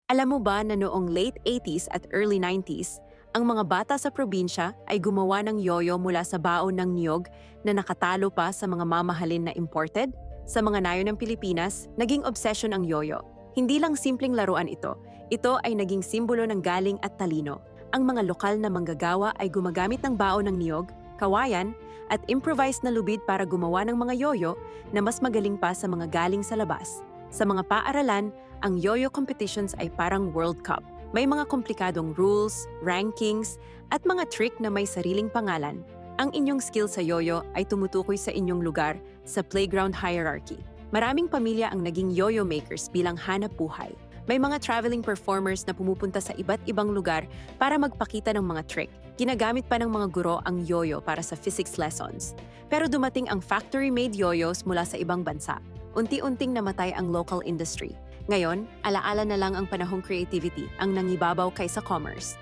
Alam mo ba na noong late 80s at early 90s, ang mga bata sa probinsya ay gumawa ng yoyo mula sa baon ng niyog na nakatalo pa sa mga mamahalin na imported? Sa mga nayon ng Pilipinas, naging obsession ang yoyo. Hindi lang simpleng laruan ito. Ito ay naging simbolo ng galing at talino. Ang mga lokal na manggagawa ay gumagamit ng baon ng niyog, kawayan, at improvised na lubid para gumawa ng mga yoyo na mas magaling pa sa mga galing sa labas. Sa mga paaralan, ang yoyo competitions ay parang World Cup. May mga komplikadong rules, rankings, at mga trick na may sariling pangalan. Ang inyong skill sa yoyo ay tumutukoy sa inyong lugar sa playground hierarchy. Maraming pamilya ang naging yoyo makers bilang hanap buhay. May mga traveling performers na pumupunta sa iba't ibang lugar para magpakita ng mga trick. Ginagamit pa ng mga guro ang yoyo para sa physics lessons. Pero dumating ang factory-made yoyos mula sa ibang bansa. Unti-unting namatay ang local industry. Ngayon, alaala na lang ang panahong creativity ang nangibabaw kaysa commerce.